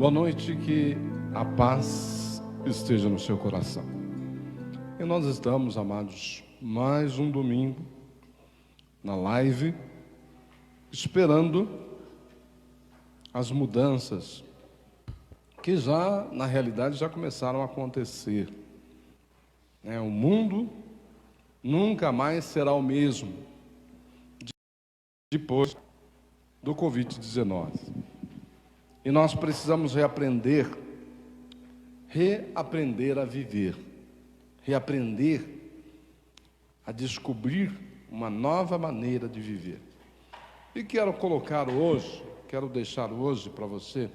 Boa noite, que a paz esteja no seu coração. E nós estamos, amados, mais um domingo na live, esperando as mudanças que já, na realidade, já começaram a acontecer. O mundo nunca mais será o mesmo depois do Covid-19. E nós precisamos reaprender a viver, reaprender a descobrir uma nova maneira de viver. E quero deixar hoje para você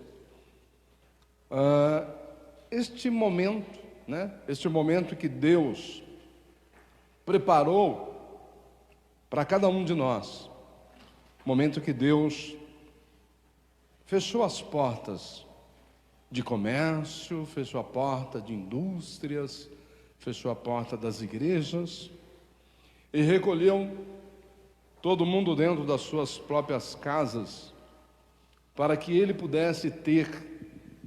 este momento, este momento que Deus preparou para cada um de nós, momento que Deus fechou as portas de comércio, fechou a porta de indústrias, fechou a porta das igrejas e recolheu todo mundo dentro das suas próprias casas para que Ele pudesse ter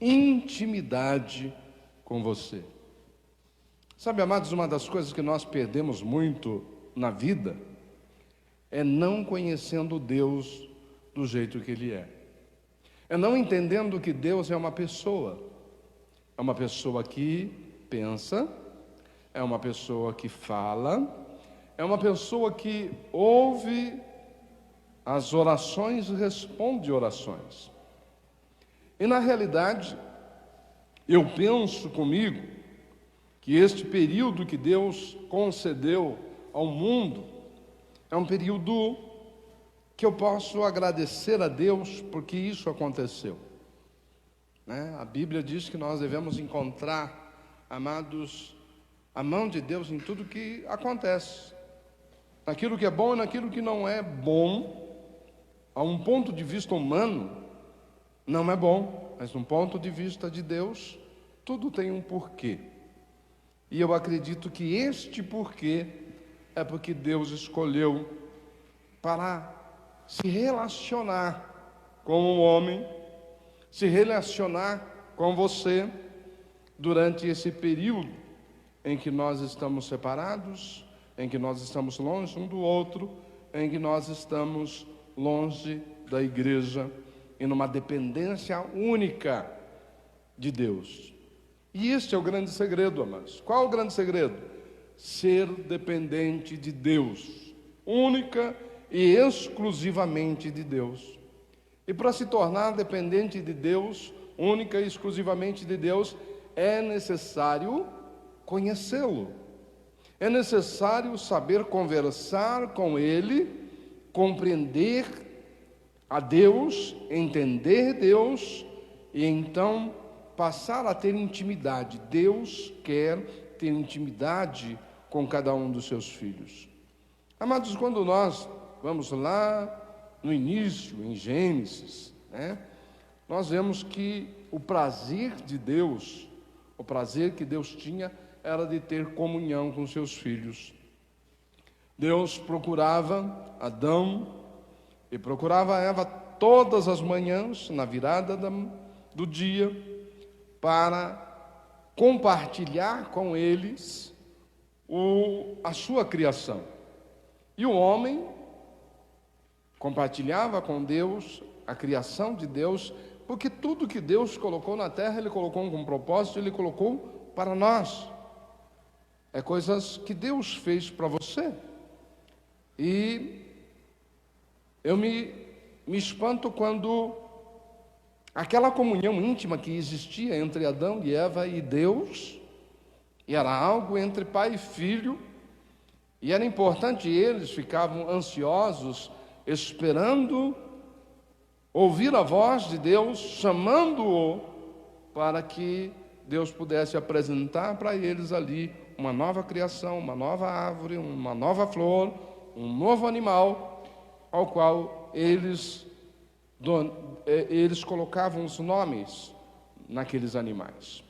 intimidade com você. Sabe, amados, uma das coisas que nós perdemos muito na vida é não conhecendo Deus do jeito que Ele é. É não entendendo que Deus é uma pessoa que pensa, é uma pessoa que fala, é uma pessoa que ouve as orações e responde orações. E na realidade, eu penso comigo que este período que Deus concedeu ao mundo é um período que eu posso agradecer a Deus porque isso aconteceu. A Bíblia diz que nós devemos encontrar, amados, a mão de Deus em tudo que acontece, naquilo que é bom e naquilo que não é bom. A um ponto de vista humano, não é bom, mas de um ponto de vista de Deus, tudo tem um porquê. E eu acredito que este porquê é porque Deus escolheu para se relacionar com o homem, se relacionar com você durante esse período em que nós estamos separados, em que nós estamos longe um do outro, em que nós estamos longe da igreja e numa dependência única de Deus. E este é o grande segredo, amados. Qual é o grande segredo? Ser dependente de Deus, única e exclusivamente de Deus. E para se tornar dependente de Deus, única e exclusivamente de Deus, é necessário conhecê-lo. É necessário saber conversar com Ele, compreender a Deus, entender Deus e então passar a ter intimidade. Deus quer ter intimidade com cada um dos seus filhos. Amados, quando nós vamos lá no início, em Gênesis, nós vemos que o prazer de Deus, o prazer que Deus tinha era de ter comunhão com seus filhos. Deus procurava Adão e procurava Eva todas as manhãs, na virada do dia, para compartilhar com eles a sua criação. E o homem compartilhava com Deus a criação de Deus, porque tudo que Deus colocou na terra, Ele colocou com um propósito, Ele colocou para nós. É coisas que Deus fez para você. E eu me espanto quando aquela comunhão íntima que existia entre Adão e Eva e Deus, e era algo entre pai e filho, e era importante, eles ficavam ansiosos, esperando ouvir a voz de Deus, chamando-o para que Deus pudesse apresentar para eles ali uma nova criação, uma nova árvore, uma nova flor, um novo animal, ao qual eles colocavam os nomes naqueles animais.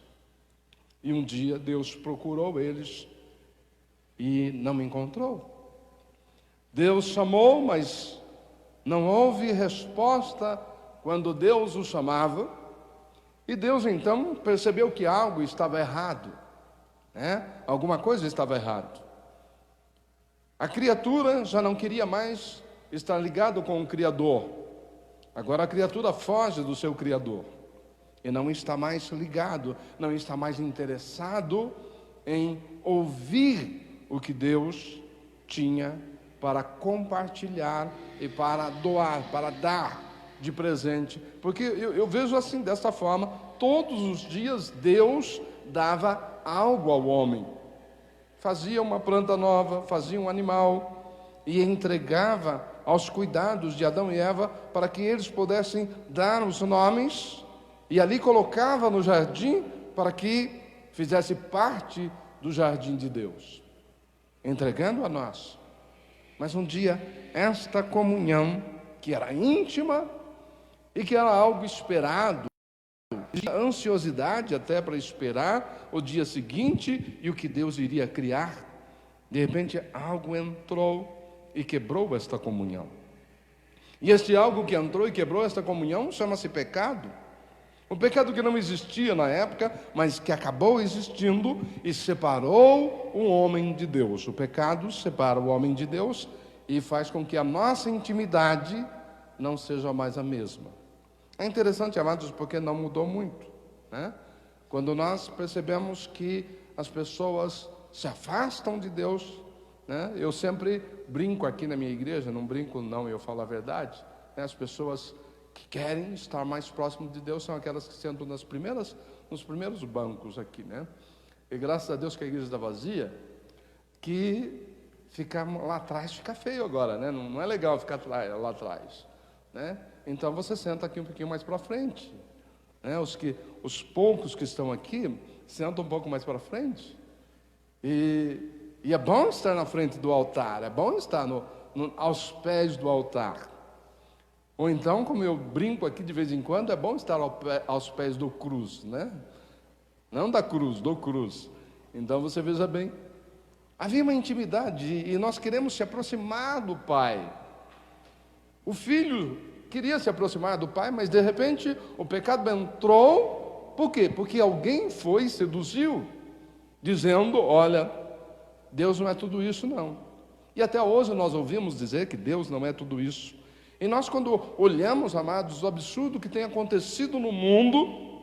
E um dia Deus procurou eles e não encontrou. Deus chamou, mas não houve resposta quando Deus o chamava. E Deus então percebeu que algo estava errado, né? Alguma coisa estava errado. A criatura já não queria mais estar ligado com o Criador. Agora a criatura foge do seu Criador e não está mais ligado, não está mais interessado em ouvir o que Deus tinha para compartilhar e para doar, para dar de presente. Porque eu vejo assim, desta forma, todos os dias Deus dava algo ao homem. Fazia uma planta nova, fazia um animal e entregava aos cuidados de Adão e Eva para que eles pudessem dar os nomes, e ali colocava no jardim para que fizesse parte do jardim de Deus, entregando a nós. Mas um dia, esta comunhão, que era íntima e que era algo esperado, de ansiosidade até para esperar o dia seguinte e o que Deus iria criar, de repente algo entrou e quebrou esta comunhão. E este algo que entrou e quebrou esta comunhão chama-se pecado. O pecado que não existia na época, mas que acabou existindo e separou o homem de Deus. O pecado separa o homem de Deus e faz com que a nossa intimidade não seja mais a mesma. É interessante, amados, porque não mudou muito, né? Quando nós percebemos que as pessoas se afastam de Deus, né? Eu sempre brinco aqui na minha igreja, não brinco não, eu falo a verdade, né? As pessoas que querem estar mais próximo de Deus são aquelas que sentam nos primeiros bancos aqui, né? E graças a Deus que a igreja está vazia, que ficar lá atrás fica feio agora, né? Não é legal ficar lá atrás, né? Então você senta aqui um pouquinho mais para frente, né? Os poucos que estão aqui sentam um pouco mais para frente. E é bom estar na frente do altar, é bom estar aos pés do altar. Ou então, como eu brinco aqui de vez em quando, é bom estar aos pés do cruz, né? Não da cruz, do cruz. Então você veja bem, havia uma intimidade e nós queremos se aproximar do Pai. O filho queria se aproximar do Pai, mas de repente o pecado entrou. Por quê? Porque alguém foi e seduziu, dizendo: olha, Deus não é tudo isso não. E até hoje nós ouvimos dizer que Deus não é tudo isso. E nós, quando olhamos, amados, o absurdo que tem acontecido no mundo,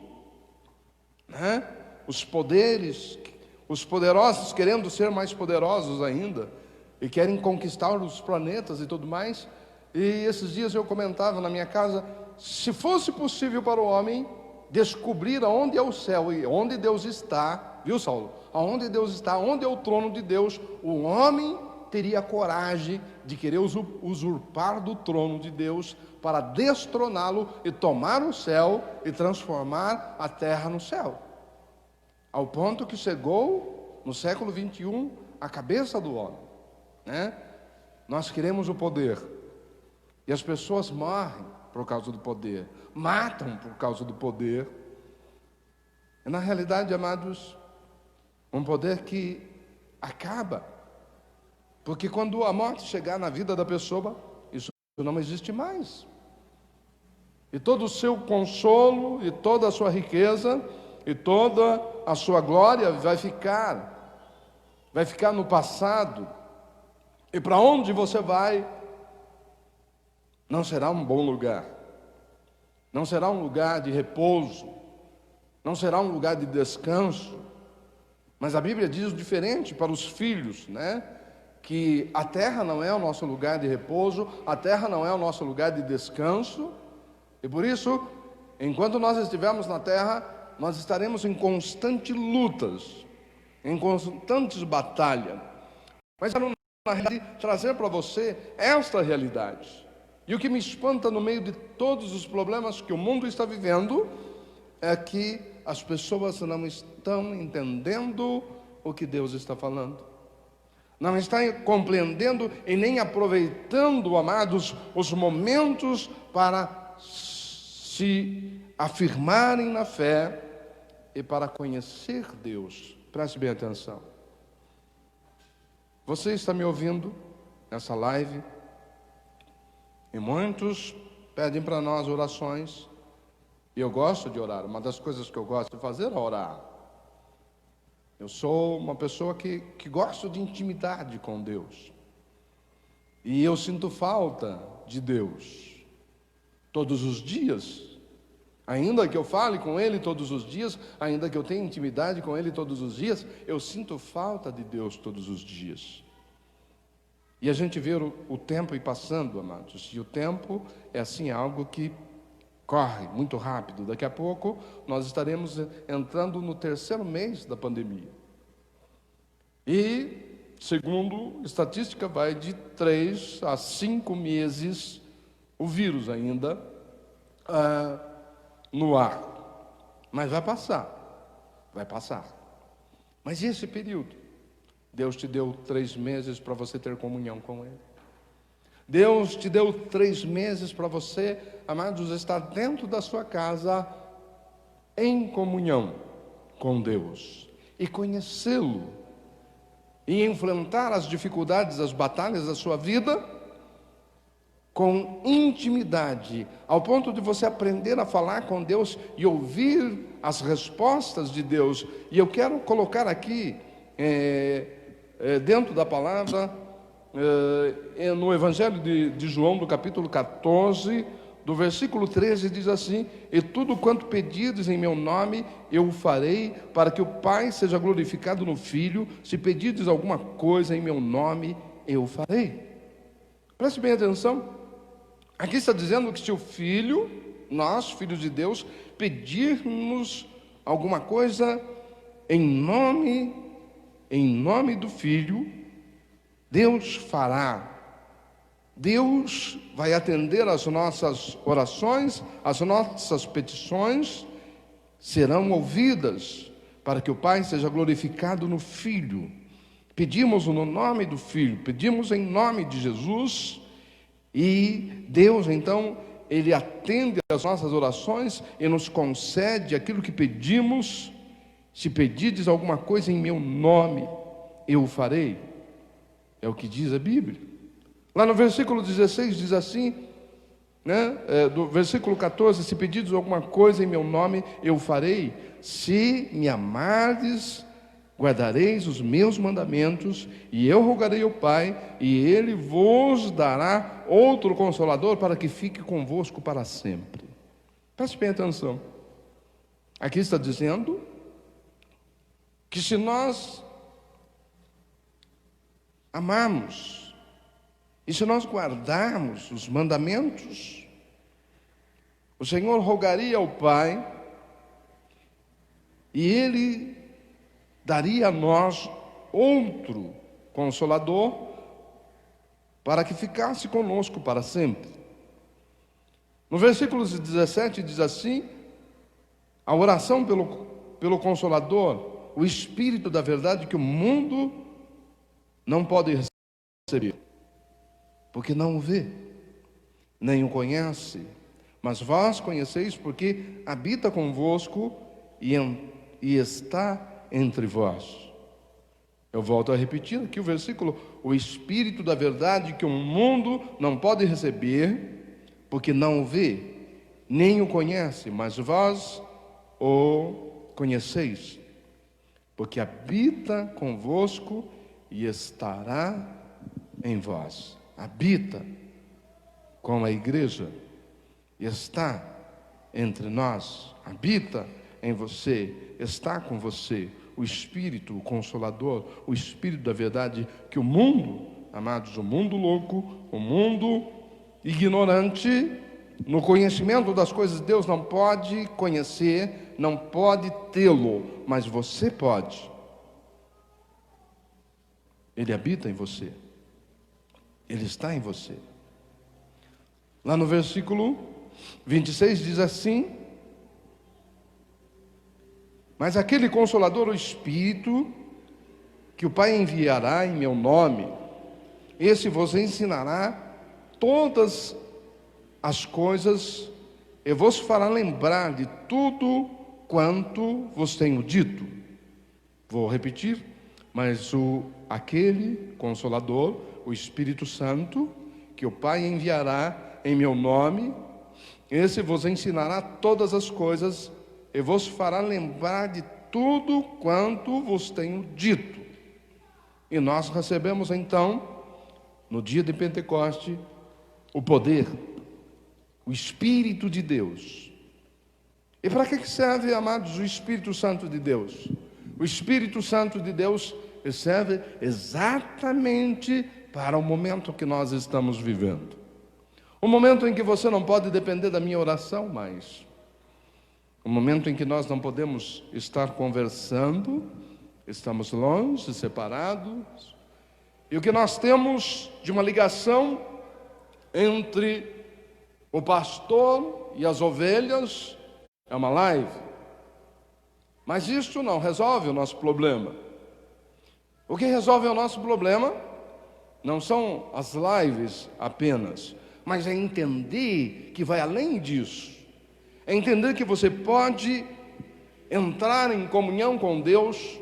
né? Os poderes, os poderosos querendo ser mais poderosos ainda, e querem conquistar os planetas e tudo mais. E esses dias eu comentava na minha casa, se fosse possível para o homem descobrir aonde é o céu e onde Deus está, viu, Saulo? Aonde Deus está, onde é o trono de Deus, o homem teria coragem de querer usurpar do trono de Deus para destroná-lo e tomar o céu e transformar a terra no céu. Ao ponto que chegou no século 21 a cabeça do homem, né? Nós queremos o poder e as pessoas morrem por causa do poder, matam por causa do poder. E na realidade, amados, um poder que acaba. Porque quando a morte chegar na vida da pessoa, isso não existe mais. E todo o seu consolo, e toda a sua riqueza, e toda a sua glória vai ficar no passado. E para onde você vai, não será um bom lugar. Não será um lugar de repouso. Não será um lugar de descanso. Mas a Bíblia diz diferente para os filhos, né? Que a terra não é o nosso lugar de repouso, a terra não é o nosso lugar de descanso, e por isso, enquanto nós estivermos na terra, nós estaremos em constantes lutas, em constantes batalhas. Mas eu quero, na realidade, trazer para você esta realidade. E o que me espanta no meio de todos os problemas que o mundo está vivendo, é que as pessoas não estão entendendo o que Deus está falando. Não está compreendendo e nem aproveitando, amados, os momentos para se afirmarem na fé e para conhecer Deus. Preste bem atenção. Você está me ouvindo nessa live e muitos pedem para nós orações E eu gosto de orar. Uma das coisas que eu gosto de fazer é orar. Eu sou uma pessoa que gosto de intimidade com Deus. E eu sinto falta de Deus todos os dias. Ainda que eu fale com Ele todos os dias, ainda que eu tenha intimidade com Ele todos os dias, eu sinto falta de Deus todos os dias. E a gente vê o tempo ir passando, amados. E o tempo é assim, algo que corre muito rápido. Daqui a pouco nós estaremos entrando no 3º mês da pandemia. E, segundo estatística, vai de 3 a 5 meses o vírus ainda no ar. Mas vai passar. Vai passar. Mas e esse período? Deus te deu 3 meses para você ter comunhão com Ele. Deus te deu 3 meses para você, amados, estar dentro da sua casa em comunhão com Deus e conhecê-lo e enfrentar as dificuldades, as batalhas da sua vida com intimidade, ao ponto de você aprender a falar com Deus e ouvir as respostas de Deus. E eu quero colocar aqui dentro da palavra, no Evangelho de João, do capítulo 14, do versículo 13, diz assim: e tudo quanto pedirdes em meu nome, eu o farei, para que o Pai seja glorificado no Filho. Se pedirdes alguma coisa em meu nome, eu o farei. Preste bem atenção. Aqui está dizendo que se o Filho, nós, filhos de Deus, pedirmos alguma coisa em nome do Filho, Deus fará. Deus vai atender às nossas orações, as nossas petições serão ouvidas, para que o Pai seja glorificado no Filho. Pedimos no nome do Filho, pedimos em nome de Jesus, e Deus então, Ele atende às nossas orações e nos concede aquilo que pedimos. Se pedirdes alguma coisa em meu nome, eu o farei. É o que diz a Bíblia. Lá no versículo 16 diz assim, do versículo 14: se pedirdes alguma coisa em meu nome, eu o farei. Se me amardes, guardareis os meus mandamentos, e eu rogarei ao Pai, e Ele vos dará outro Consolador, para que fique convosco para sempre. Preste bem atenção. Aqui está dizendo que se nós amarmos, e se nós guardarmos os mandamentos, o Senhor rogaria ao Pai, e Ele daria a nós outro Consolador, para que ficasse conosco para sempre. No versículo 17 diz assim: a oração pelo Consolador, o Espírito da verdade, que o mundo não pode receber, porque não o vê, nem o conhece, mas vós conheceis, porque habita convosco e está entre vós. Eu volto a repetir aqui o versículo: o Espírito da verdade, que o mundo não pode receber, porque não o vê, nem o conhece, mas vós o conheceis, porque habita convosco e estará em vós. Habita com a igreja, está entre nós, habita em você, está com você, o Espírito, o Consolador, o Espírito da verdade, que o mundo, amados, o mundo louco, o mundo ignorante, no conhecimento das coisas de Deus, não pode conhecer, não pode tê-lo, mas você pode. Ele habita em você, Ele está em você. Lá no versículo 26 diz assim: mas aquele Consolador, o Espírito, que o Pai enviará em meu nome, esse vos ensinará todas as coisas e vos fará lembrar de tudo quanto vos tenho dito. Vou repetir: mas aquele Consolador, o Espírito Santo, que o Pai enviará em meu nome, Esse vos ensinará todas as coisas e vos fará lembrar de tudo quanto vos tenho dito. E nós recebemos então, no dia de Pentecoste, o poder, o Espírito de Deus. E para que serve, amados, o Espírito Santo de Deus? O Espírito Santo de Deus serve exatamente para o momento que nós estamos vivendo. O momento em que você não pode depender da minha oração mais. O momento em que nós não podemos estar conversando, estamos longe, separados. E o que nós temos de uma ligação entre o pastor e as ovelhas é uma live. Mas isso não resolve o nosso problema. O que resolve o nosso problema não são as lives apenas, mas é entender que vai além disso. É entender que você pode entrar em comunhão com Deus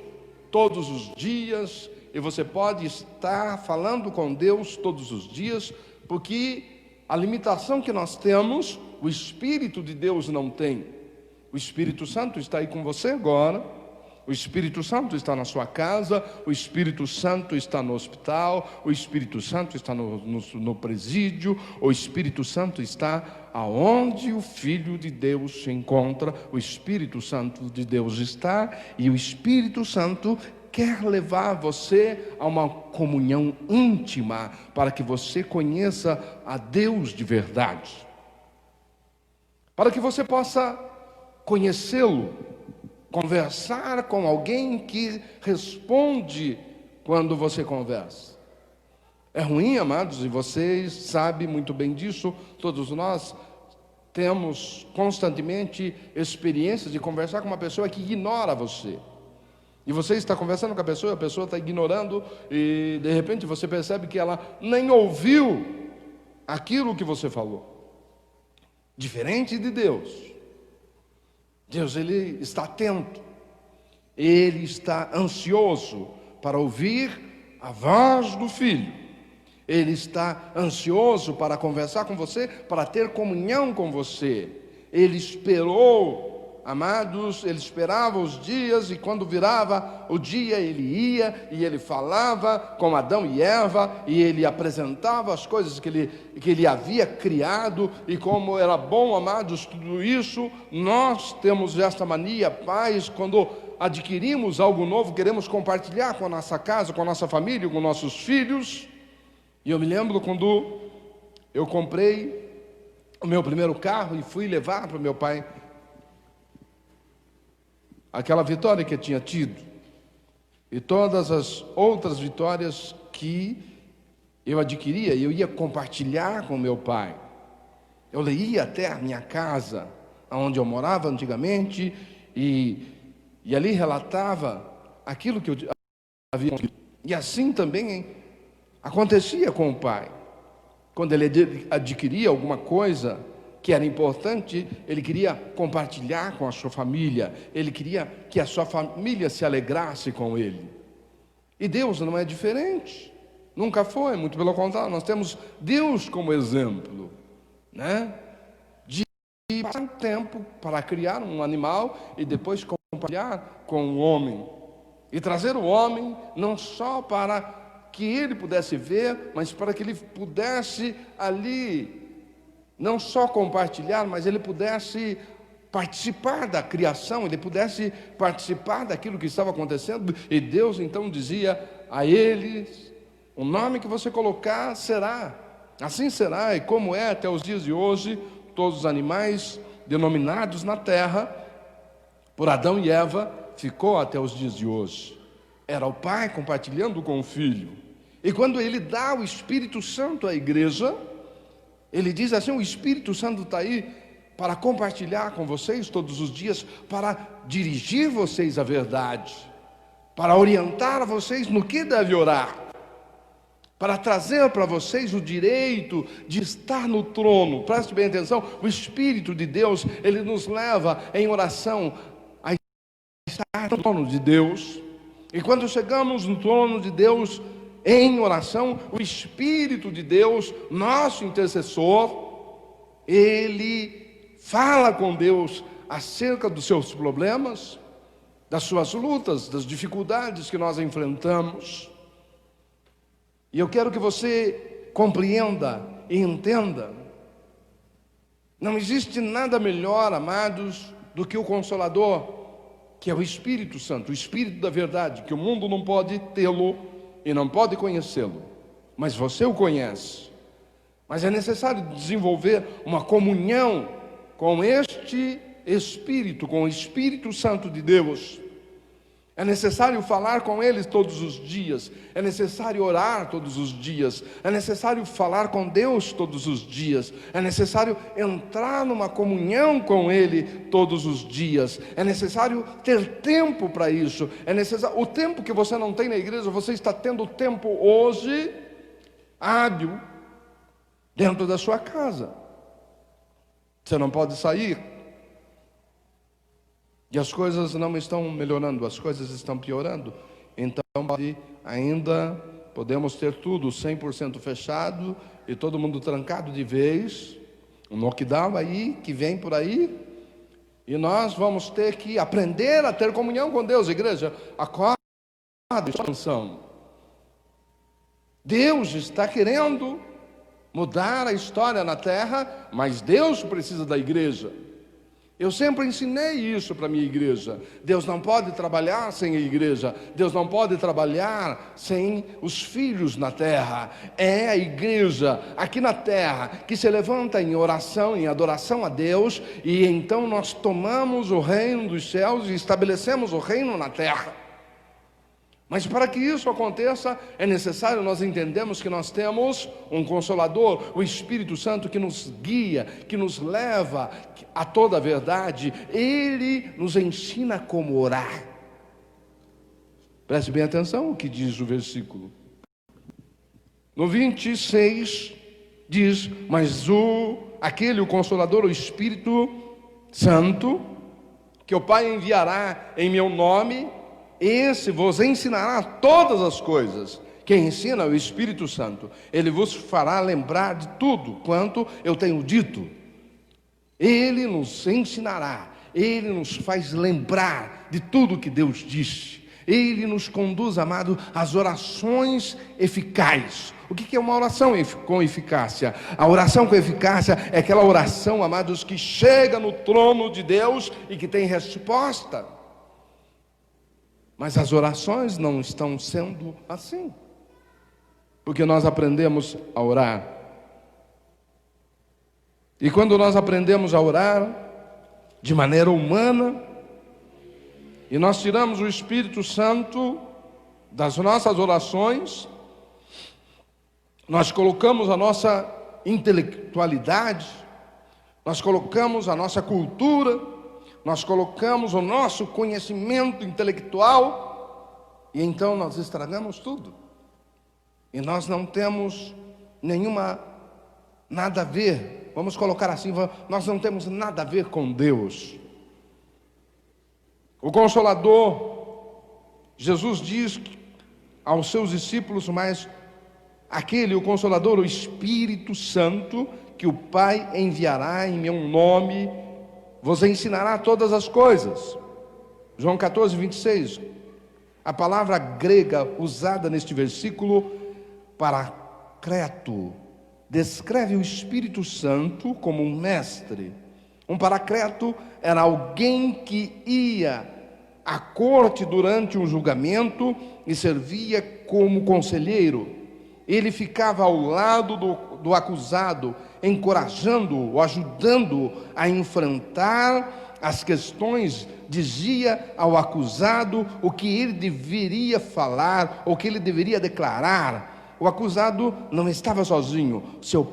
todos os dias, e você pode estar falando com Deus todos os dias, porque a limitação que nós temos, o Espírito de Deus não tem. O Espírito Santo está aí com você agora, o Espírito Santo está na sua casa, o Espírito Santo está no hospital, o Espírito Santo está no presídio, o Espírito Santo está aonde o Filho de Deus se encontra, o Espírito Santo de Deus está, e o Espírito Santo quer levar você a uma comunhão íntima, para que você conheça a Deus de verdade, para que você possa conhecê-lo, conversar com alguém que responde quando você conversa. É ruim, amados, e vocês sabem muito bem disso, todos nós temos constantemente experiências de conversar com uma pessoa que ignora você. E você está conversando com a pessoa está ignorando, e de repente você percebe que ela nem ouviu aquilo que você falou. Diferente de Deus. Deus, Ele está atento, Ele está ansioso para ouvir a voz do Filho. Ele está ansioso para conversar com você, para ter comunhão com você. Ele esperou, amados, Ele esperava os dias, e quando virava o dia Ele ia, e Ele falava com Adão e Eva, e Ele apresentava as coisas que ele havia criado, e como era bom, amados, tudo isso. Nós temos esta mania, pais, quando adquirimos algo novo, queremos compartilhar com a nossa casa, com a nossa família, com nossos filhos. E eu me lembro quando eu comprei o meu primeiro carro e fui levar para o meu pai aquela vitória que eu tinha tido, e todas as outras vitórias que eu adquiria, eu ia compartilhar com meu pai. Eu ia até a minha casa, onde eu morava antigamente, e ali relatava aquilo que eu havia conseguido. E assim também acontecia com o pai. Quando ele adquiria alguma coisa que era importante, ele queria compartilhar com a sua família, ele queria que a sua família se alegrasse com ele. E Deus não é diferente, nunca foi, muito pelo contrário, nós temos Deus como exemplo, né? De passar um tempo para criar um animal e depois compartilhar com o homem, e trazer o homem não só para que ele pudesse ver, mas para que ele pudesse ali não só compartilhar, mas ele pudesse participar da criação, ele pudesse participar daquilo que estava acontecendo. E Deus então dizia a eles: o nome que você colocar será, assim será. E como é até os dias de hoje, todos os animais denominados na terra por Adão e Eva, ficou até os dias de hoje. Era o Pai compartilhando com o Filho. E quando Ele dá o Espírito Santo à igreja, Ele diz assim: o Espírito Santo está aí para compartilhar com vocês todos os dias, para dirigir vocês à verdade, para orientar vocês no que deve orar, para trazer para vocês o direito de estar no trono. Preste bem atenção, o Espírito de Deus, Ele nos leva em oração a estar no trono de Deus. E quando chegamos no trono de Deus em oração, o Espírito de Deus, nosso intercessor, ele fala com Deus acerca dos seus problemas, das suas lutas, das dificuldades que nós enfrentamos. E eu quero que você compreenda e entenda: não existe nada melhor, amados, do que o Consolador, que é o Espírito Santo, o Espírito da verdade, que o mundo não pode tê-lo e não pode conhecê-lo, mas você o conhece. Mas é necessário desenvolver uma comunhão com este Espírito, com o Espírito Santo de Deus. É necessário falar com Ele todos os dias, é necessário orar todos os dias, é necessário falar com Deus todos os dias, é necessário entrar numa comunhão com Ele todos os dias, é necessário ter tempo para isso, é necessário, o tempo que você não tem na igreja, você está tendo tempo hoje, hábil, dentro da sua casa. Você não pode sair. E as coisas não estão melhorando, as coisas estão piorando. Então, ainda podemos ter tudo 100% fechado e todo mundo trancado de vez. Um lockdown aí, que vem por aí. E nós vamos ter que aprender a ter comunhão com Deus. Igreja, acorda, expansão. Deus está querendo mudar a história na terra, mas Deus precisa da igreja. Eu sempre ensinei isso para a minha igreja. Deus não pode trabalhar sem a igreja. Deus não pode trabalhar sem os filhos na terra. É a igreja aqui na terra que se levanta em oração, em adoração a Deus, e então nós tomamos o reino dos céus e estabelecemos o reino na terra. Mas para que isso aconteça, é necessário nós entendermos que nós temos um Consolador, o Espírito Santo, que nos guia, que nos leva a toda a verdade. Ele nos ensina como orar. Preste bem atenção o que diz o versículo. No 26 diz: mas o Consolador, o Espírito Santo, que o Pai enviará em meu nome, esse vos ensinará todas as coisas. Quem ensina é o Espírito Santo. Ele vos fará lembrar de tudo quanto eu tenho dito. Ele nos ensinará, Ele nos faz lembrar de tudo que Deus disse. Ele nos conduz, amado, às orações eficazes. O que é uma oração com eficácia? A oração com eficácia é aquela oração, amados, que chega no trono de Deus e que tem resposta. Mas as orações não estão sendo assim, porque nós aprendemos a orar. E quando nós aprendemos a orar de maneira humana, e nós tiramos o Espírito Santo das nossas orações, nós colocamos a nossa intelectualidade, nós colocamos a nossa cultura, nós colocamos o nosso conhecimento intelectual, e então nós estragamos tudo. E nós não temos nada a ver, vamos colocar assim, nós não temos nada a ver com Deus. O Consolador, Jesus diz aos seus discípulos, mas o Consolador, o Espírito Santo, que o Pai enviará em meu nome, vos ensinará todas as coisas. João 14, 26. A palavra grega usada neste versículo, paracleto, descreve o Espírito Santo como um mestre. Um paracleto era alguém que ia à corte durante um julgamento e servia como conselheiro. Ele ficava ao lado do acusado, encorajando-o, ajudando-o a enfrentar as questões, dizia ao acusado o que ele deveria falar, o que ele deveria declarar. O acusado não estava sozinho, seu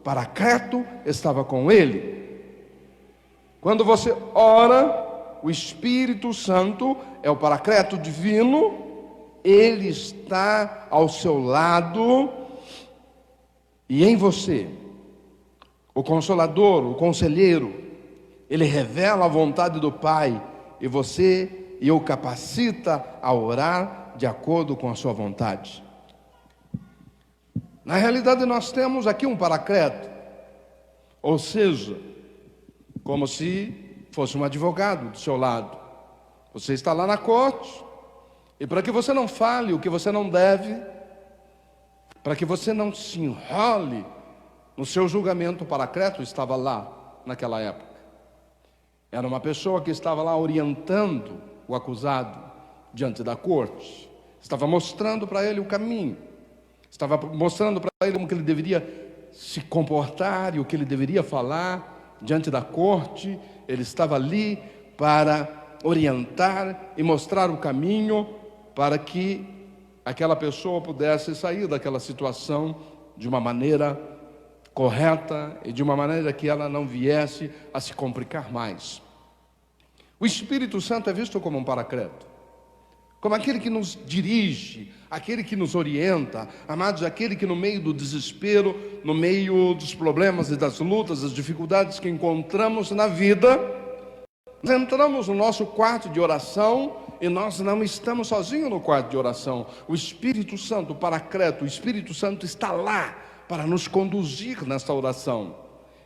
paracleto estava com ele. Quando você ora, o Espírito Santo é o paracleto divino, ele está ao seu lado e em você. O Consolador, o Conselheiro, ele revela a vontade do Pai e o capacita a orar de acordo com a sua vontade. Na realidade, nós temos aqui um paracleto. Ou seja, como se fosse um advogado do seu lado. Você está lá na corte, e para que você não fale o que você não deve, para que você não se enrole no seu julgamento, o paracleto estava lá naquela época. Era uma pessoa que estava lá orientando o acusado diante da corte. Estava mostrando para ele o caminho. Estava mostrando para ele como que ele deveria se comportar e o que ele deveria falar diante da corte. Ele estava ali para orientar e mostrar o caminho para que aquela pessoa pudesse sair daquela situação de uma maneira correta e de uma maneira que ela não viesse a se complicar mais. O Espírito Santo é visto como um paracleto, como aquele que nos dirige, aquele que nos orienta, amados, aquele que no meio do desespero, no meio dos problemas e das lutas, das dificuldades que encontramos na vida, nós entramos no nosso quarto de oração e nós não estamos sozinhos no quarto de oração. O Espírito Santo, o paracleto, o Espírito Santo está lá para nos conduzir nesta oração.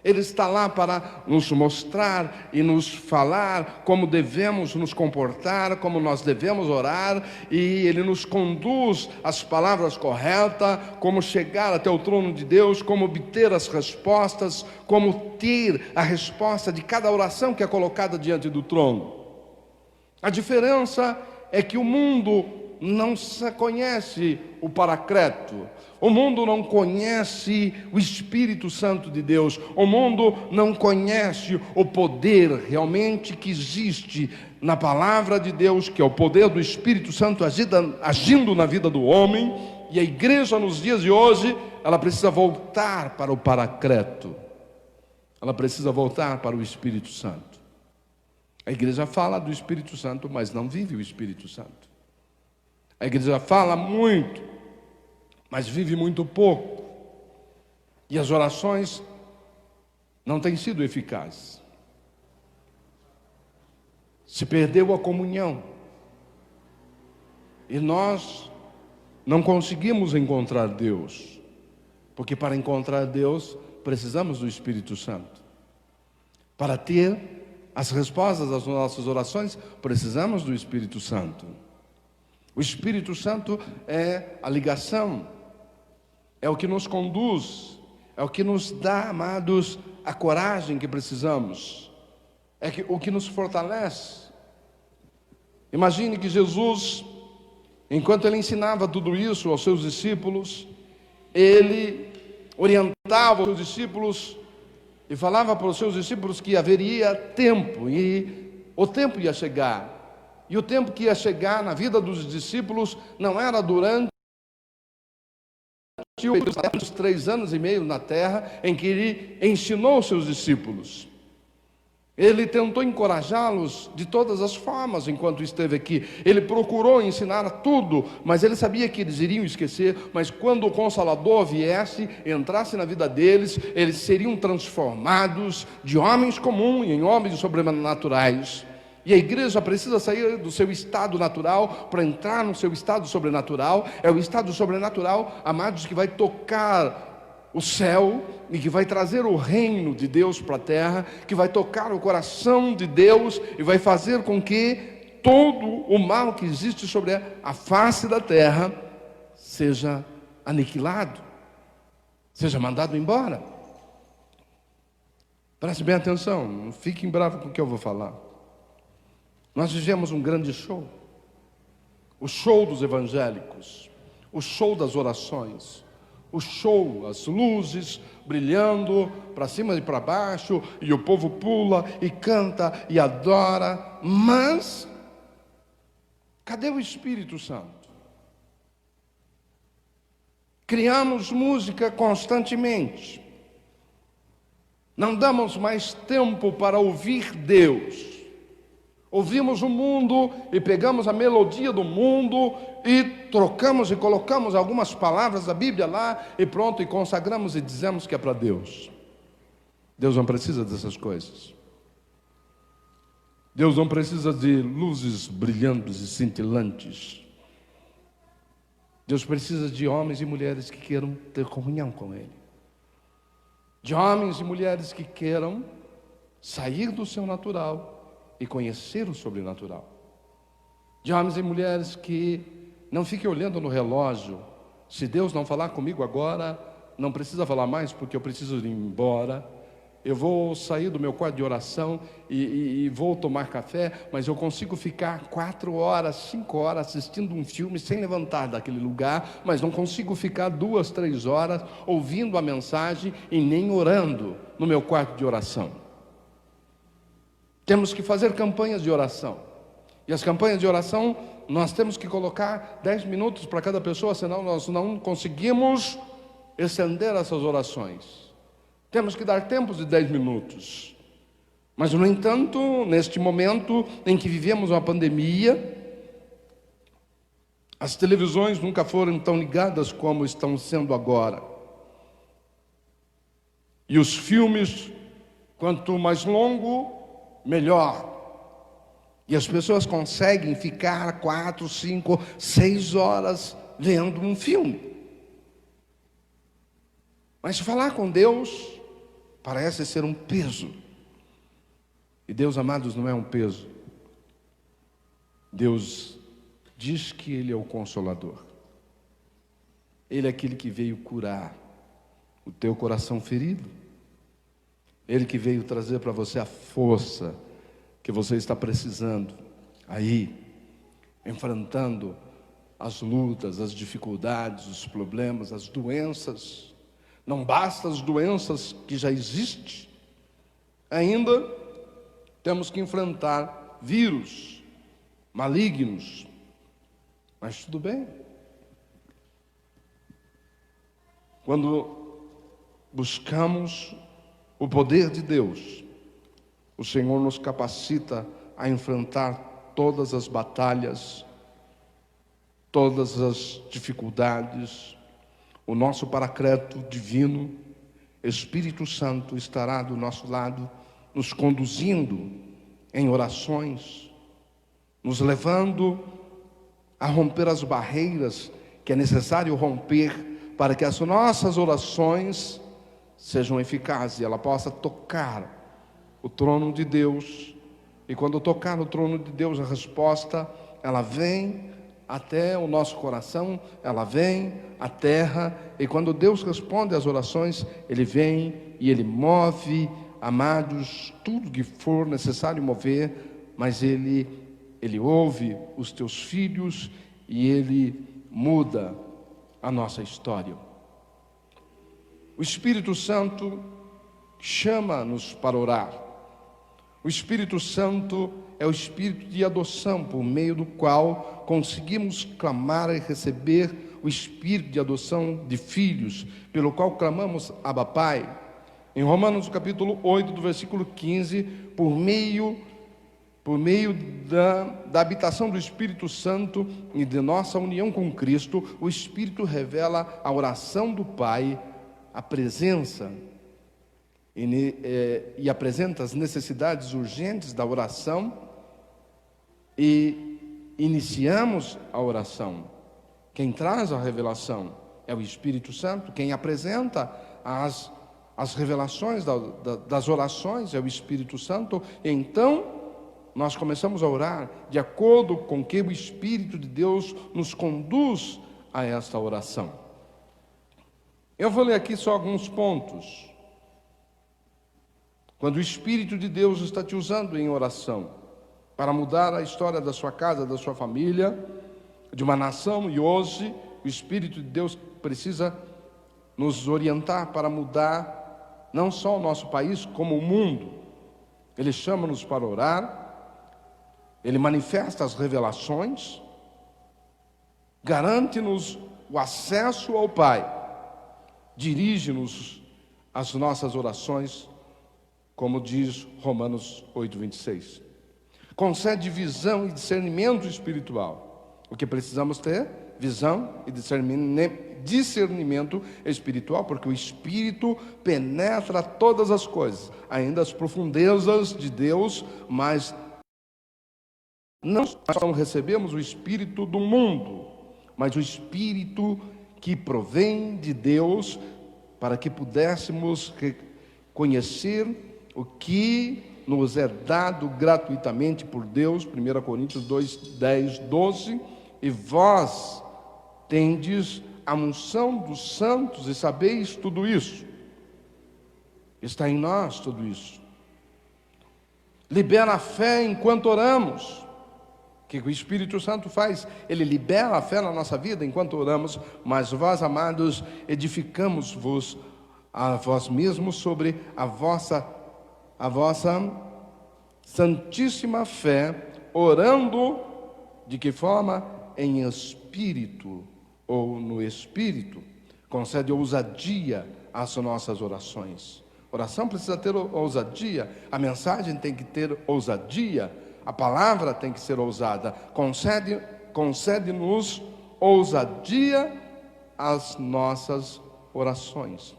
Ele está lá para nos mostrar e nos falar como devemos nos comportar, como nós devemos orar, e Ele nos conduz às palavras corretas, como chegar até o trono de Deus, como obter as respostas, como ter a resposta de cada oração que é colocada diante do trono. A diferença é que o mundo não se conhece o paracleto, o mundo não conhece o Espírito Santo de Deus, o mundo não conhece o poder realmente que existe na palavra de Deus, que é o poder do Espírito Santo agindo na vida do homem. E a igreja nos dias de hoje, ela precisa voltar para o paracleto, ela precisa voltar para o Espírito Santo. A igreja fala do Espírito Santo, mas não vive o Espírito Santo. A igreja fala muito, mas vive muito pouco. E as orações não têm sido eficazes. Se perdeu a comunhão. E nós não conseguimos encontrar Deus. Porque para encontrar Deus, precisamos do Espírito Santo. Para ter as respostas às nossas orações, precisamos do Espírito Santo. O Espírito Santo é a ligação, é o que nos conduz, é o que nos dá, amados, a coragem que precisamos, o que nos fortalece. Imagine que Jesus, enquanto ele ensinava tudo isso aos seus discípulos, ele orientava os seus discípulos e falava para os seus discípulos que haveria tempo, e o tempo ia chegar. E o tempo que ia chegar na vida dos discípulos não era durante os 3 anos e meio na terra em que ele ensinou os seus discípulos. Ele tentou encorajá-los de todas as formas enquanto esteve aqui. Ele procurou ensinar tudo, mas ele sabia que eles iriam esquecer. Mas quando o Consolador viesse, entrasse na vida deles, eles seriam transformados de homens comuns em homens sobrenaturais. E a igreja precisa sair do seu estado natural para entrar no seu estado sobrenatural. É o estado sobrenatural, amados, que vai tocar o céu e que vai trazer o reino de Deus para a terra, que vai tocar o coração de Deus e vai fazer com que todo o mal que existe sobre a face da terra seja aniquilado, seja mandado embora. Preste bem atenção, não fiquem bravos com o que eu vou falar. Nós vivemos um grande show, o show dos evangélicos, o show das orações, o show, as luzes brilhando para cima e para baixo, e o povo pula e canta e adora, mas cadê o Espírito Santo? Criamos música constantemente, não damos mais tempo para ouvir Deus. Ouvimos o mundo e pegamos a melodia do mundo e trocamos e colocamos algumas palavras da Bíblia lá e pronto, e consagramos e dizemos que é para Deus. Deus não precisa dessas coisas. Deus não precisa de luzes brilhantes e cintilantes. Deus precisa de homens e mulheres que queiram ter comunhão com Ele. de homens e mulheres que queiram sair do seu natural e conhecer o sobrenatural, de homens e mulheres que não fiquem olhando no relógio. Se Deus não falar comigo agora, não precisa falar mais, porque eu preciso ir embora. Eu vou sair do meu quarto de oração e vou tomar café, mas eu consigo ficar 4 horas, 5 horas assistindo um filme sem levantar daquele lugar, mas não consigo ficar 2, 3 horas ouvindo a mensagem e nem orando no meu quarto de oração. Temos que fazer campanhas de oração. E as campanhas de oração, nós temos que colocar 10 minutos para cada pessoa, senão nós não conseguimos estender essas orações. Temos que dar tempos de 10 minutos. Mas, no entanto, neste momento em que vivemos uma pandemia, as televisões nunca foram tão ligadas como estão sendo agora. E os filmes, quanto mais longo, melhor. E as pessoas conseguem ficar 4, 5, 6 horas vendo um filme. Mas falar com Deus parece ser um peso. E Deus, amados, não é um peso. Deus diz que Ele é o Consolador. Ele é aquele que veio curar o teu coração ferido. Ele que veio trazer para você a força que você está precisando aí, enfrentando as lutas, as dificuldades, os problemas, as doenças. Não basta as doenças que já existem, ainda temos que enfrentar vírus malignos. Mas tudo bem. Quando buscamos o poder de Deus, o Senhor nos capacita a enfrentar todas as batalhas, todas as dificuldades. O nosso Paracleto divino, Espírito Santo, estará do nosso lado, nos conduzindo em orações, nos levando a romper as barreiras que é necessário romper para que as nossas orações sejam eficazes e ela possa tocar o trono de Deus. E quando tocar no trono de Deus, a resposta, ela vem até o nosso coração, ela vem à terra, e quando Deus responde às orações, Ele vem e Ele move, amados, tudo que for necessário mover, mas Ele ouve os teus filhos e Ele muda a nossa história. O Espírito Santo chama-nos para orar. O Espírito Santo é o Espírito de adoção, por meio do qual conseguimos clamar e receber o Espírito de adoção de filhos, pelo qual clamamos Abba Pai. Em Romanos capítulo 8, do versículo 15, por meio da habitação do Espírito Santo e de nossa união com Cristo, o Espírito revela a oração do Pai, a presença e apresenta as necessidades urgentes da oração, e iniciamos a oração. Quem traz a revelação é o Espírito Santo, quem apresenta as revelações das orações é o Espírito Santo. E então nós começamos a orar de acordo com que o Espírito de Deus nos conduz a esta oração. Eu vou ler aqui só alguns pontos. Quando o Espírito de Deus está te usando em oração para mudar a história da sua casa, da sua família, de uma nação, e hoje o Espírito de Deus precisa nos orientar para mudar não só o nosso país, como o mundo. Ele chama-nos para orar, Ele manifesta as revelações, garante-nos o acesso ao Pai, dirige-nos as nossas orações, como diz Romanos 8, 26. Concede visão e discernimento espiritual. O que precisamos ter? Visão e discernimento espiritual, porque o Espírito penetra todas as coisas, ainda as profundezas de Deus, mas não só recebemos o Espírito do mundo, mas o Espírito que provém de Deus, para que pudéssemos conhecer o que nos é dado gratuitamente por Deus, 1 Coríntios 2, 10, 12, e vós tendes a unção dos santos e sabeis tudo isso. Está em nós tudo isso. Libera a fé enquanto oramos. O que o Espírito Santo faz? Ele libera a fé na nossa vida enquanto oramos, mas vós, amados, edificamos-vos a vós mesmos sobre a vossa santíssima fé, orando de que forma? Em espírito ou no espírito. Concede ousadia às nossas orações. Oração precisa ter ousadia, a mensagem tem que ter ousadia, a palavra tem que ser ousada. Concede-nos ousadia às nossas orações.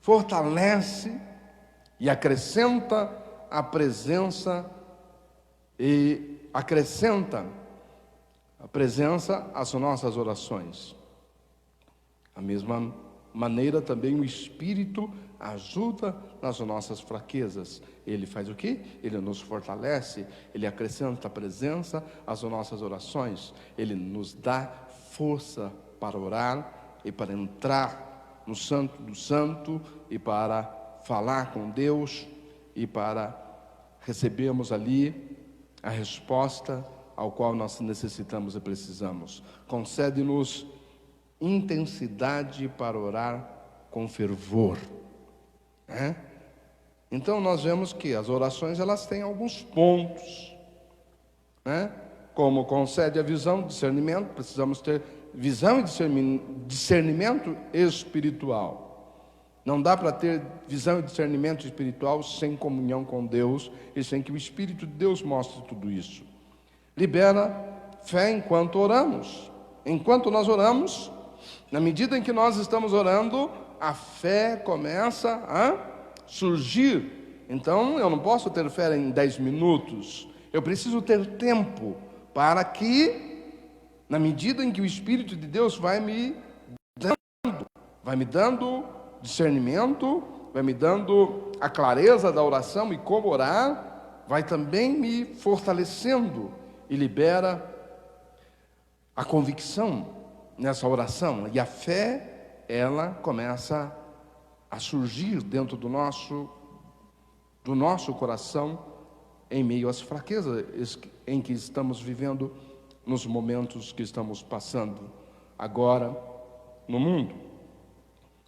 Fortalece e acrescenta a presença às nossas orações. Da mesma maneira também o Espírito ajuda nas nossas fraquezas. Ele faz o quê? Ele nos fortalece, ele acrescenta a presença às nossas orações. Ele nos dá força para orar e para entrar no Santo do Santo e para falar com Deus e para recebermos ali a resposta ao qual nós necessitamos e precisamos. Concede-nos intensidade para orar com fervor. Então nós vemos que as orações elas têm alguns pontos, como concede a visão, discernimento, precisamos ter visão e discernimento espiritual. Não dá para ter visão e discernimento espiritual sem comunhão com Deus e sem que o Espírito de Deus mostre tudo isso. Libera fé enquanto oramos. Enquanto nós oramos, na medida em que nós estamos orando, a fé começa a surgir. Então, eu não posso ter fé em 10 minutos. Eu preciso ter tempo para que, na medida em que o Espírito de Deus vai me dando discernimento, vai me dando a clareza da oração e como orar, vai também me fortalecendo e libera a convicção nessa oração. E a fé, ela começa a surgir dentro do nosso coração em meio às fraquezas em que estamos vivendo, nos momentos que estamos passando agora no mundo.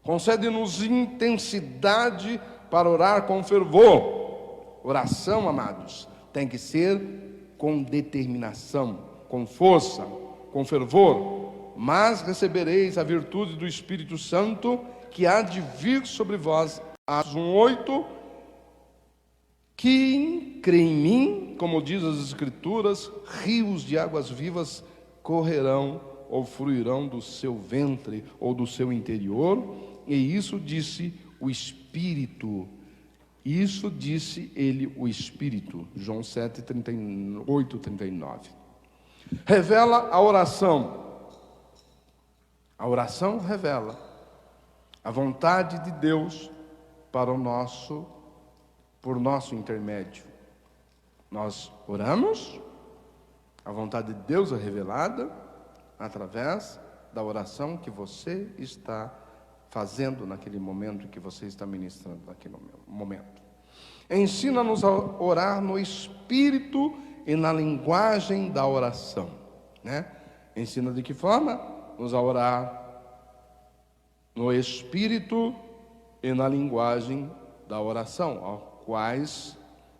Concede-nos intensidade para orar com fervor. Oração, amados, tem que ser com determinação, com força, com fervor. Mas recebereis a virtude do Espírito Santo, que há de vir sobre vós. Atos 1:8. Quem crê em mim, como diz as Escrituras, rios de águas vivas correrão ou fluirão do seu ventre ou do seu interior. E isso disse o Espírito. Isso disse ele, o Espírito. João 7, 38, 39. Revela a oração. A oração revela a vontade de Deus por nosso intermédio. Nós oramos, a vontade de Deus é revelada através da oração que você está fazendo naquele momento, que você está ministrando naquele momento. Ensina-nos a orar no Espírito e na linguagem da oração, Ensina de que forma? Nos a orar no Espírito e na linguagem da oração, ao quais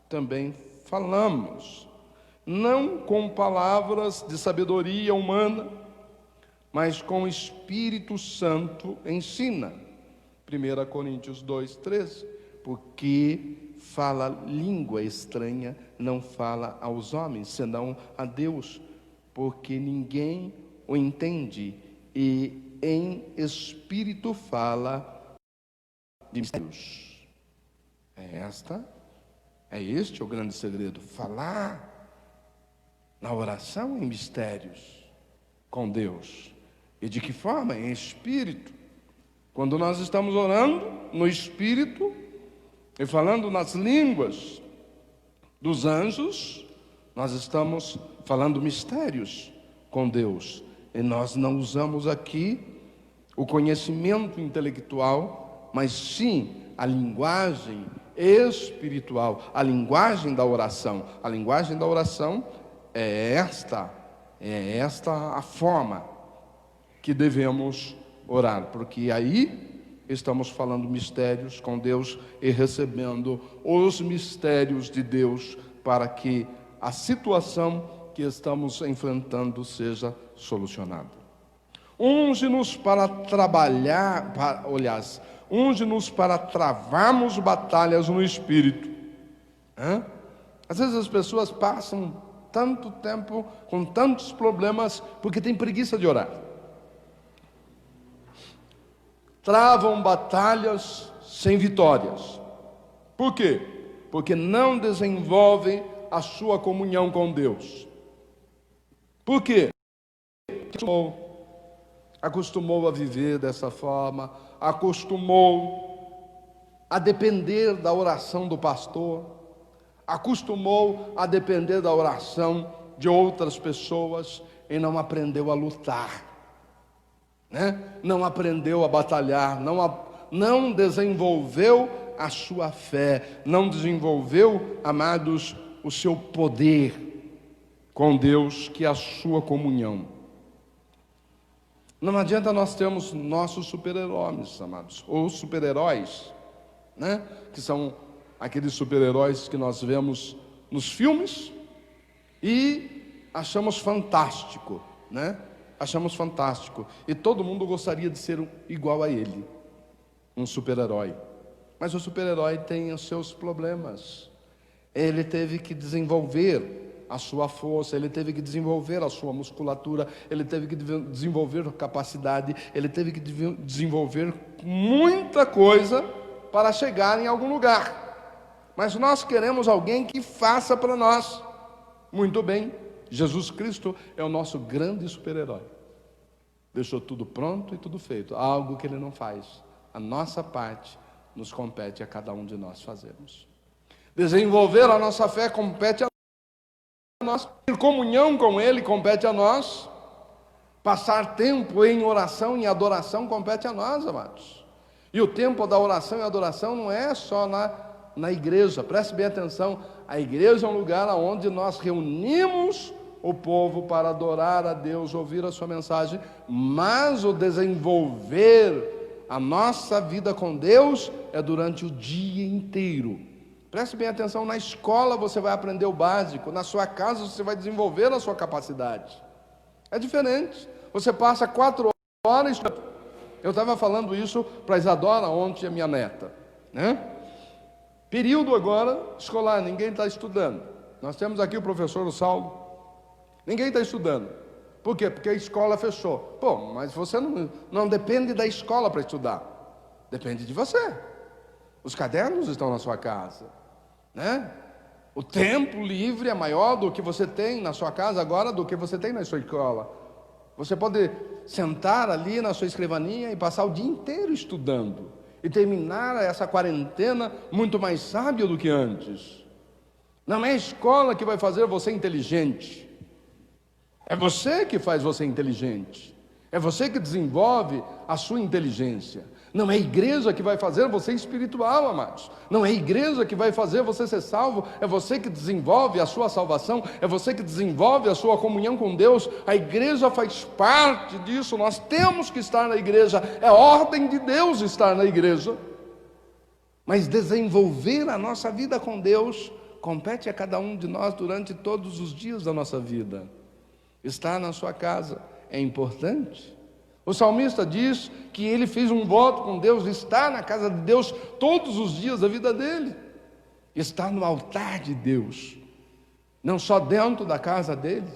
também falamos, não com palavras de sabedoria humana, mas com o Espírito Santo ensina. 1 Coríntios 2, 13. Porque fala língua estranha, não fala aos homens, senão a Deus, porque ninguém o entende, e em espírito fala de mistérios. É este o grande segredo, falar na oração em mistérios com Deus. E de que forma? Em espírito. Quando nós estamos orando no Espírito e falando nas línguas dos anjos, nós estamos falando mistérios com Deus. E nós não usamos aqui o conhecimento intelectual, mas sim a linguagem espiritual, a linguagem da oração. A linguagem da oração é esta a forma que devemos orar, porque aí estamos falando mistérios com Deus e recebendo os mistérios de Deus para que a situação que estamos enfrentando seja solucionada. Unge-nos para trabalhar, unge-nos para travarmos batalhas no Espírito. Às vezes as pessoas passam tanto tempo com tantos problemas porque tem preguiça de orar. Travam batalhas sem vitórias. Por quê? Porque não desenvolvem a sua comunhão com Deus. Por quê? Acostumou a viver dessa forma, acostumou a depender da oração do pastor, acostumou a depender da oração de outras pessoas e não aprendeu a lutar, Não aprendeu a batalhar, não desenvolveu a sua fé, não desenvolveu, amados, o seu poder com Deus, que é a sua comunhão. Não adianta nós termos nossos super-heróis, amados, ou super-heróis, que são aqueles super-heróis que nós vemos nos filmes e achamos fantástico, Achamos fantástico. E todo mundo gostaria de ser igual a ele, um super-herói. Mas o super-herói tem os seus problemas. Ele teve que desenvolver a sua força, ele teve que desenvolver a sua musculatura, ele teve que desenvolver a capacidade, ele teve que desenvolver muita coisa para chegar em algum lugar. Mas nós queremos alguém que faça para nós. Muito bem, Jesus Cristo é o nosso grande super-herói. Deixou tudo pronto e tudo feito, algo que ele não faz. A nossa parte nos compete a cada um de nós fazermos. Desenvolver a nossa fé compete a nós, ter comunhão com Ele compete a nós, passar tempo em oração e adoração compete a nós, amados. E o tempo da oração e adoração não é só na igreja, preste bem atenção, a igreja é um lugar onde nós reunimos o povo para adorar a Deus, ouvir a sua mensagem, mas o desenvolver a nossa vida com Deus é durante o dia inteiro. Preste bem atenção, na escola você vai aprender o básico, na sua casa você vai desenvolver a sua capacidade. É diferente, você passa 4 horas, eu estava falando isso para a Isadora ontem, a minha neta, Período agora escolar, ninguém está estudando. Nós temos aqui o professor Saulo, ninguém está estudando. Por quê? Porque a escola fechou. Mas você não depende da escola para estudar, depende de você. Os cadernos estão na sua casa, O tempo livre é maior do que você tem na sua casa agora do que você tem na sua escola. Você pode sentar ali na sua escrivaninha e passar o dia inteiro estudando e terminar essa quarentena muito mais sábio do que antes. Não é a escola que vai fazer você inteligente, é você que faz você inteligente, é você que desenvolve a sua inteligência. Não é a igreja que vai fazer você espiritual, amados. Não é a igreja que vai fazer você ser salvo. É você que desenvolve a sua salvação. É você que desenvolve a sua comunhão com Deus. A igreja faz parte disso. Nós temos que estar na igreja. É ordem de Deus estar na igreja. Mas desenvolver a nossa vida com Deus compete a cada um de nós durante todos os dias da nossa vida. Estar na sua casa é importante. O salmista diz que ele fez um voto com Deus, estar na casa de Deus todos os dias da vida dele, estar no altar de Deus, não só dentro da casa dele,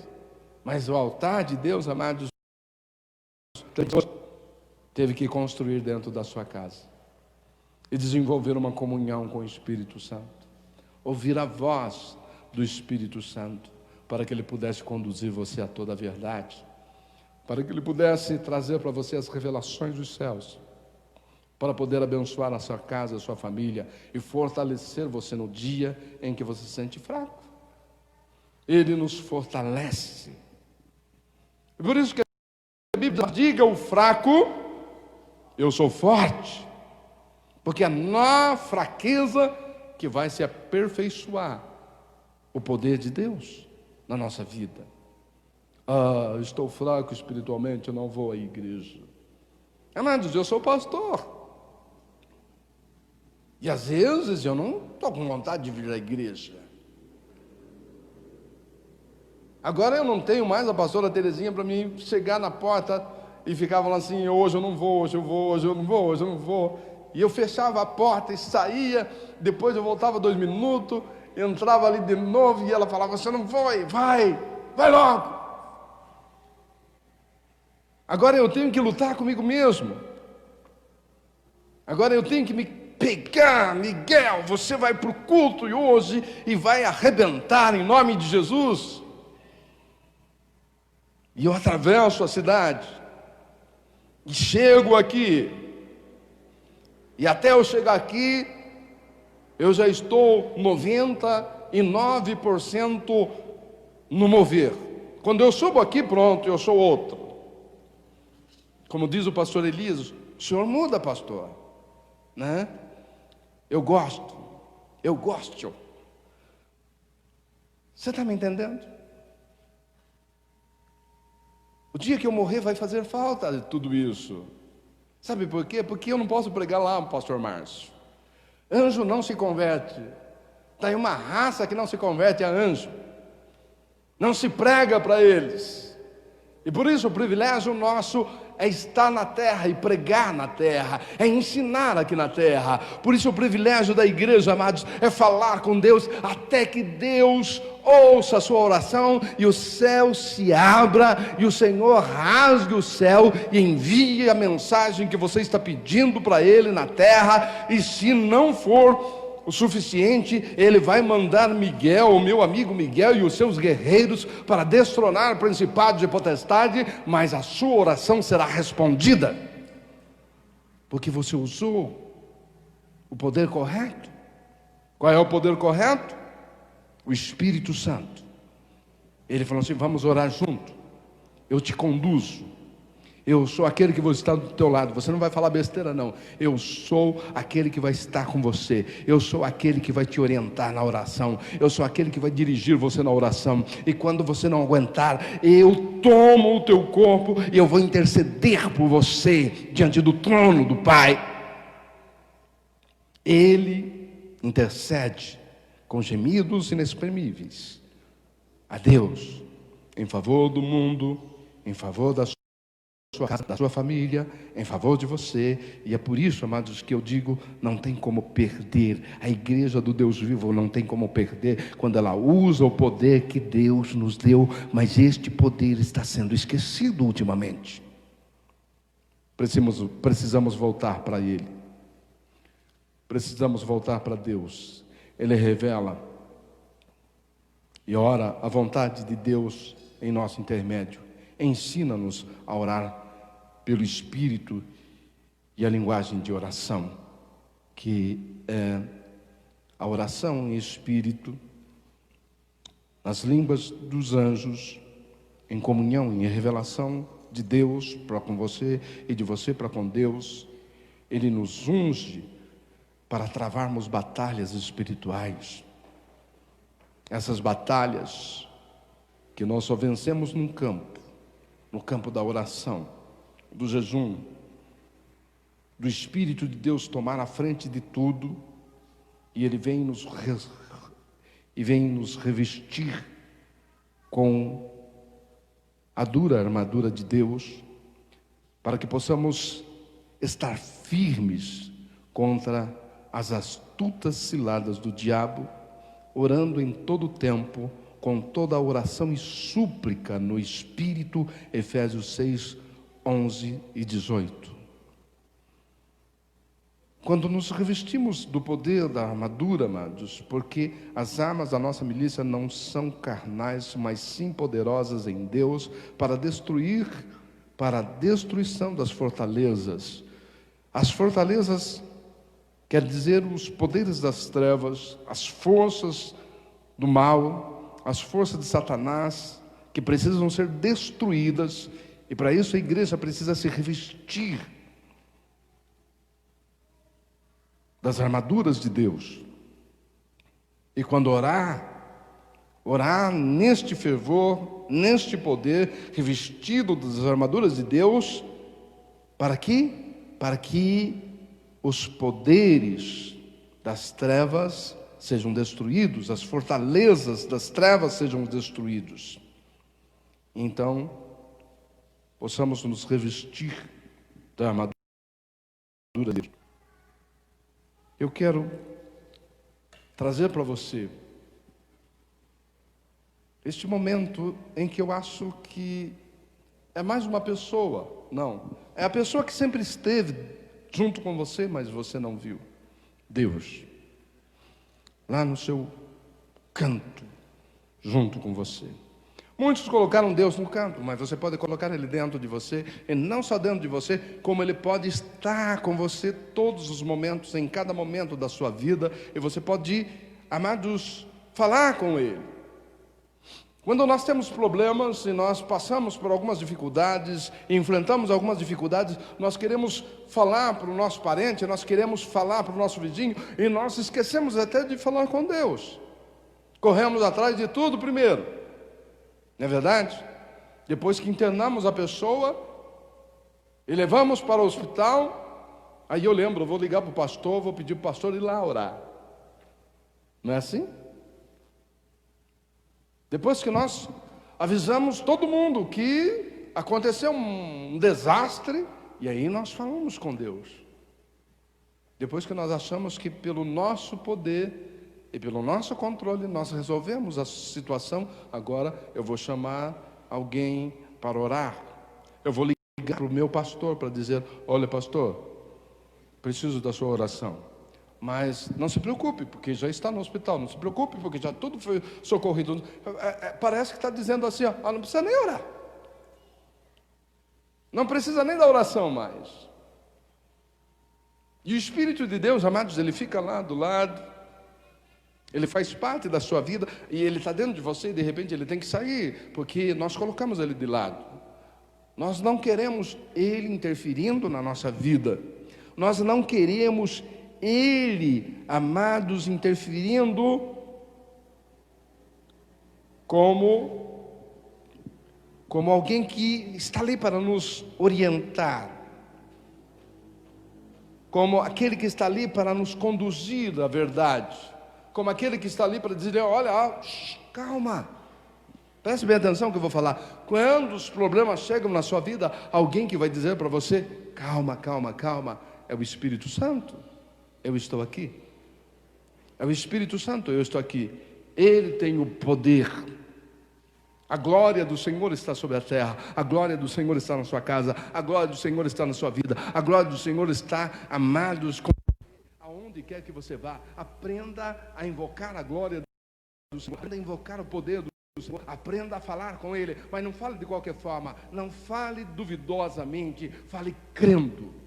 mas o altar de Deus, amados, teve que construir dentro da sua casa e desenvolver uma comunhão com o Espírito Santo, ouvir a voz do Espírito Santo, para que ele pudesse conduzir você a toda a verdade, para que ele pudesse trazer para você as revelações dos céus, para poder abençoar a sua casa, a sua família e fortalecer você no dia em que você se sente fraco. Ele nos fortalece. E por isso que a Bíblia diz: diga ao fraco, eu sou forte. Porque é na fraqueza que vai se aperfeiçoar o poder de Deus na nossa vida. Estou fraco espiritualmente, eu não vou à igreja. Amados, eu sou pastor. E às vezes eu não estou com vontade de vir à igreja. Agora eu não tenho mais a pastora Terezinha para mim chegar na porta e ficar falando assim: hoje eu não vou, hoje eu vou, hoje eu não vou, hoje eu não vou. E eu fechava a porta e saía, depois eu voltava 2 minutos, entrava ali de novo e ela falava: você não foi, vai logo. Agora eu tenho que lutar comigo mesmo. Agora eu tenho que me pegar: Miguel, você vai para o culto hoje e vai arrebentar em nome de Jesus. E eu atravesso a cidade e chego aqui. E até eu chegar aqui, eu já estou 99% no mover. Quando eu subo aqui, pronto, eu sou outro. Como diz o pastor Elias: o senhor muda, pastor, né? Eu gosto. Você está me entendendo? O dia que eu morrer vai fazer falta de tudo isso. Sabe por quê? Porque eu não posso pregar lá, pastor Márcio. Anjo não se converte. Está aí uma raça que não se converte a anjo. Não se prega para eles. E por isso o privilégio nosso é estar na terra e pregar na terra, é ensinar aqui na terra. Por isso o privilégio da igreja, amados, é falar com Deus até que Deus ouça a sua oração e o céu se abra e o Senhor rasgue o céu e envie a mensagem que você está pedindo para Ele na terra. E se não for o suficiente, Ele vai mandar Miguel, o meu amigo Miguel, e os seus guerreiros para destronar principados e potestade, mas a sua oração será respondida, porque você usou o poder correto. Qual é o poder correto? O Espírito Santo. Ele falou assim: vamos orar junto, eu te conduzo. Eu sou aquele que vai estar do teu lado. Você não vai falar besteira, não. Eu sou aquele que vai estar com você. Eu sou aquele que vai te orientar na oração. Eu sou aquele que vai dirigir você na oração. E quando você não aguentar, eu tomo o teu corpo e eu vou interceder por você diante do trono do Pai. Ele intercede com gemidos inexprimíveis a Deus em favor do mundo, em favor da sua casa, da sua família, em favor de você. E é por isso, amados, que eu digo: não tem como perder. A igreja do Deus vivo não tem como perder quando ela usa o poder que Deus nos deu, mas este poder está sendo esquecido ultimamente. Precisamos voltar para Ele. Precisamos voltar para Deus. Ele revela e ora a vontade de Deus em nosso intermédio. Ensina-nos a orar pelo Espírito e a linguagem de oração, que é a oração em Espírito, nas línguas dos anjos, em comunhão, em revelação de Deus para com você e de você para com Deus. Ele nos unge para travarmos batalhas espirituais. Essas batalhas que nós só vencemos no campo da oração, do jejum, do Espírito de Deus tomar a frente de tudo, e Ele vem nos revestir com a dura armadura de Deus, para que possamos estar firmes contra as astutas ciladas do diabo, orando em todo o tempo, com toda a oração e súplica no Espírito. Efésios 6, 11 e 18. Quando nos revestimos do poder da armadura, amados, porque as armas da nossa milícia não são carnais, mas sim poderosas em Deus para a destruição das fortalezas. As fortalezas quer dizer os poderes das trevas, as forças do mal, as forças de Satanás, que precisam ser destruídas, e para isso a igreja precisa se revestir das armaduras de Deus. E quando orar neste fervor, neste poder, revestido das armaduras de Deus, para quê? Para que os poderes das trevas sejam destruídos, as fortalezas das trevas sejam destruídos. Então, possamos nos revestir da armadura de Deus. Eu quero trazer para você este momento em que eu acho que é mais uma pessoa, não, é a pessoa que sempre esteve junto com você, mas você não viu. Deus, lá no seu canto, junto com você. Muitos colocaram Deus no canto, mas você pode colocar Ele dentro de você, e não só dentro de você, como Ele pode estar com você todos os momentos, em cada momento da sua vida, e você pode, amados, falar com Ele. Quando nós temos problemas e nós passamos por algumas dificuldades, enfrentamos algumas dificuldades, nós queremos falar para o nosso parente, nós queremos falar para o nosso vizinho, e nós esquecemos até de falar com Deus. Corremos atrás de tudo primeiro, não é verdade? Depois que internamos a pessoa e levamos para o hospital, aí eu lembro, eu vou ligar para o pastor, vou pedir para o pastor ir lá orar. Não é assim? Depois que nós avisamos todo mundo que aconteceu um desastre, e aí nós falamos com Deus. Depois que nós achamos que pelo nosso poder e pelo nosso controle nós resolvemos a situação, agora eu vou chamar alguém para orar. Eu vou ligar para o meu pastor para dizer: olha, pastor, preciso da sua oração. Mas não se preocupe, porque já está no hospital. Não se preocupe, porque já tudo foi socorrido. Parece que está dizendo assim, ó, não precisa nem orar. Não precisa nem da oração mais. E o Espírito de Deus, amados, Ele fica lá do lado. Ele faz parte da sua vida. E Ele está dentro de você e de repente Ele tem que sair, porque nós colocamos Ele de lado. Nós não queremos Ele interferindo na nossa vida. Nós não queremos Ele, amados, interferindo como alguém que está ali para nos orientar, como aquele que está ali para nos conduzir à verdade, como aquele que está ali para dizer: olha, calma, preste bem atenção que eu vou falar. Quando os problemas chegam na sua vida, alguém que vai dizer para você: calma, calma, calma, é o Espírito Santo. Eu estou aqui. É o Espírito Santo, eu estou aqui. Ele tem o poder. A glória do Senhor está sobre a terra. A glória do Senhor está na sua casa. A glória do Senhor está na sua vida. A glória do Senhor está, amados, aonde quer que você vá. Aprenda a invocar a glória do Senhor. Aprenda a invocar o poder do Senhor. Aprenda a falar com Ele. Mas não fale de qualquer forma. Não fale duvidosamente. Fale crendo.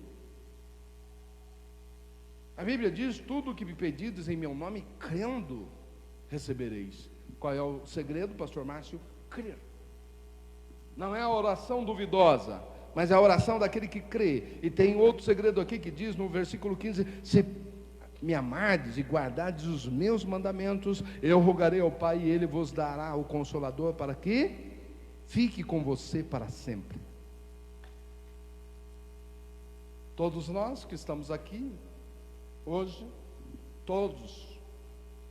A Bíblia diz: tudo o que me pedides em meu nome, crendo, recebereis. Qual é o segredo, pastor Márcio? Crer. Não é a oração duvidosa, mas é a oração daquele que crê. E tem outro segredo aqui que diz no versículo 15: se me amardes e guardardes os meus mandamentos, eu rogarei ao Pai e Ele vos dará o Consolador, para que fique com você para sempre. Todos nós que estamos aqui hoje, todos,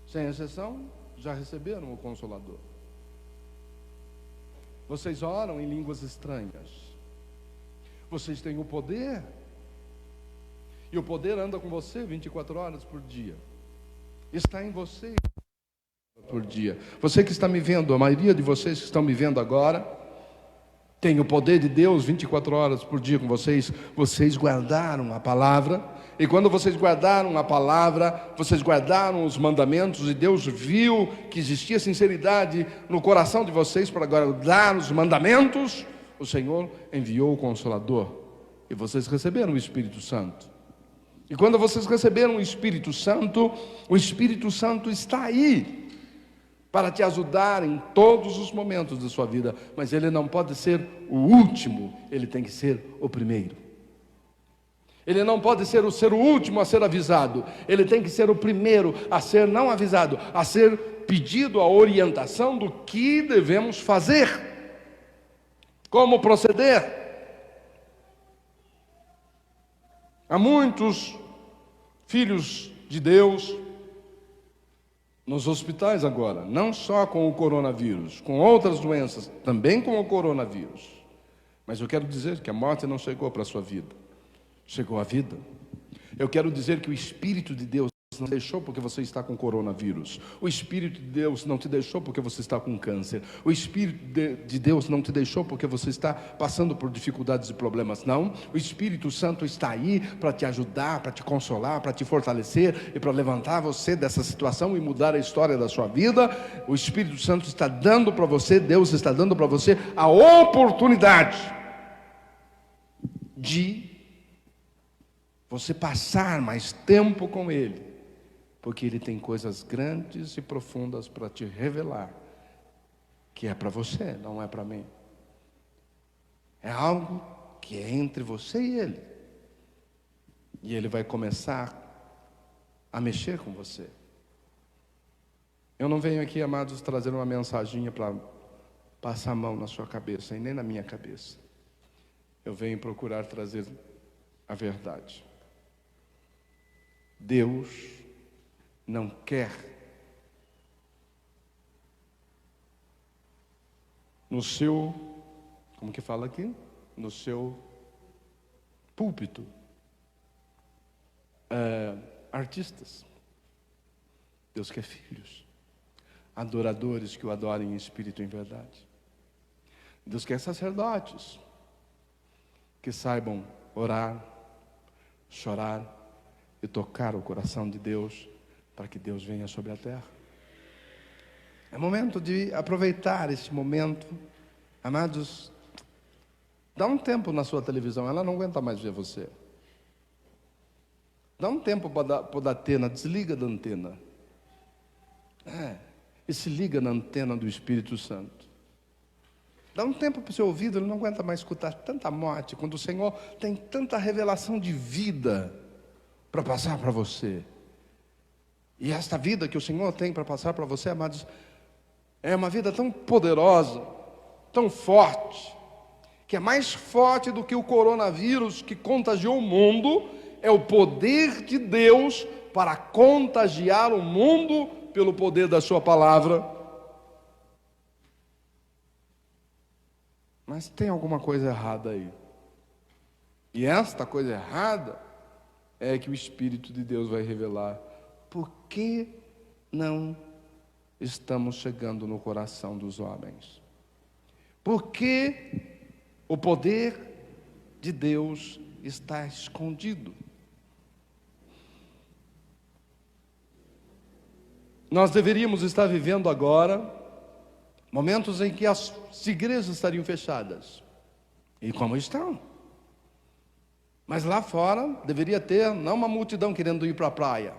sem exceção, já receberam o Consolador. Vocês oram em línguas estranhas. Vocês têm o poder. E o poder anda com você 24 horas por dia. Está em você por dia. Você que está me vendo, a maioria de vocês que estão me vendo agora, tem o poder de Deus 24 horas por dia com vocês. Vocês guardaram a palavra. E quando vocês guardaram a palavra, vocês guardaram os mandamentos, e Deus viu que existia sinceridade no coração de vocês para guardar os mandamentos, o Senhor enviou o Consolador, e vocês receberam o Espírito Santo. E quando vocês receberam o Espírito Santo está aí para te ajudar em todos os momentos da sua vida, mas ele não pode ser o último, ele tem que ser o primeiro. Ele não pode ser o último a ser avisado, ele tem que ser o primeiro a ser não avisado, a ser pedido a orientação do que devemos fazer, como proceder. Há muitos filhos de Deus nos hospitais agora, não só com o coronavírus, com outras doenças, também com o coronavírus. Mas eu quero dizer que a morte não chegou para a sua vida, chegou a vida. Eu quero dizer que o Espírito de Deus não te deixou porque você está com coronavírus. O Espírito de Deus não te deixou porque você está com câncer. O Espírito de Deus não te deixou porque você está passando por dificuldades e problemas. Não, o Espírito Santo está aí para te ajudar, para te consolar, para te fortalecer e para levantar você dessa situação e mudar a história da sua vida. O Espírito Santo está dando para você, Deus está dando para você a oportunidade de você passar mais tempo com Ele, porque Ele tem coisas grandes e profundas para te revelar, que é para você, não é para mim. É algo que é entre você e Ele, e Ele vai começar a mexer com você. Eu não venho aqui, amados, trazer uma mensaginha para passar a mão na sua cabeça, e nem na minha cabeça. Eu venho procurar trazer a verdade. Deus não quer no seu, como que fala aqui? No seu púlpito, artistas. Deus quer filhos, adoradores que o adorem em espírito e em verdade. Deus quer sacerdotes que saibam orar, chorar e tocar o coração de Deus, para que Deus venha sobre a terra. É momento de aproveitar esse momento. Amados, dá um tempo na sua televisão, ela não aguenta mais ver você. Dá um tempo para a antena, desliga da antena. E se liga na antena do Espírito Santo. Dá um tempo para o seu ouvido, ele não aguenta mais escutar tanta morte, quando o Senhor tem tanta revelação de vida para passar para você. E esta vida que o Senhor tem para passar para você, amados, é uma vida tão poderosa, tão forte, que é mais forte do que o coronavírus que contagiou o mundo. É o poder de Deus para contagiar o mundo pelo poder da sua palavra. Mas tem alguma coisa errada aí. E esta coisa errada é que o Espírito de Deus vai revelar. Por que não estamos chegando no coração dos homens? Por que o poder de Deus está escondido? Nós deveríamos estar vivendo agora momentos em que as igrejas estariam fechadas. E como estão? Mas lá fora deveria ter não uma multidão querendo ir para a praia.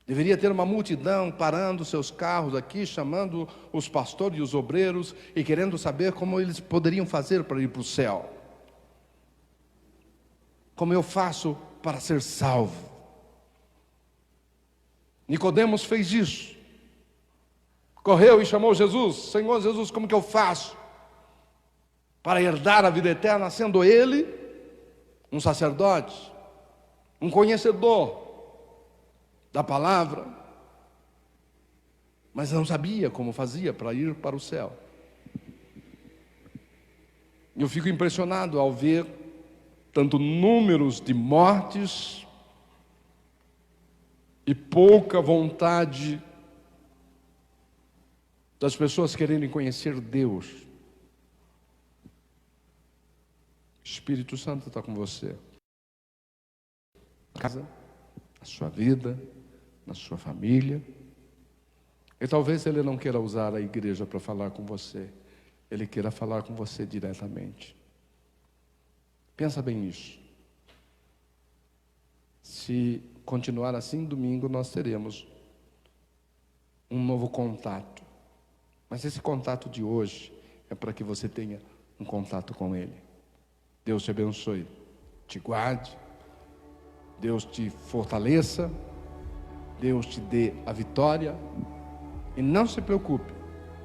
Deveria ter uma multidão parando seus carros aqui, chamando os pastores e os obreiros e querendo saber como eles poderiam fazer para ir para o céu. Como eu faço para ser salvo? Nicodemos fez isso. Correu e chamou Jesus. Senhor Jesus, como que eu faço para herdar a vida eterna, sendo ele um sacerdote, um conhecedor da palavra, mas não sabia como fazia para ir para o céu. Eu fico impressionado ao ver tanto números de mortes e pouca vontade das pessoas quererem conhecer Deus. O Espírito Santo está com você. Na casa, na sua vida, na sua família. E talvez Ele não queira usar a igreja para falar com você. Ele queira falar com você diretamente. Pensa bem nisso. Se continuar assim, domingo nós teremos um novo contato. Mas esse contato de hoje é para que você tenha um contato com Ele. Deus te abençoe, te guarde, Deus te fortaleça, Deus te dê a vitória. E não se preocupe,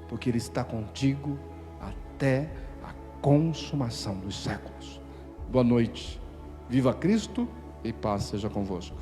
porque Ele está contigo até a consumação dos séculos. Boa noite, viva Cristo e paz seja convosco.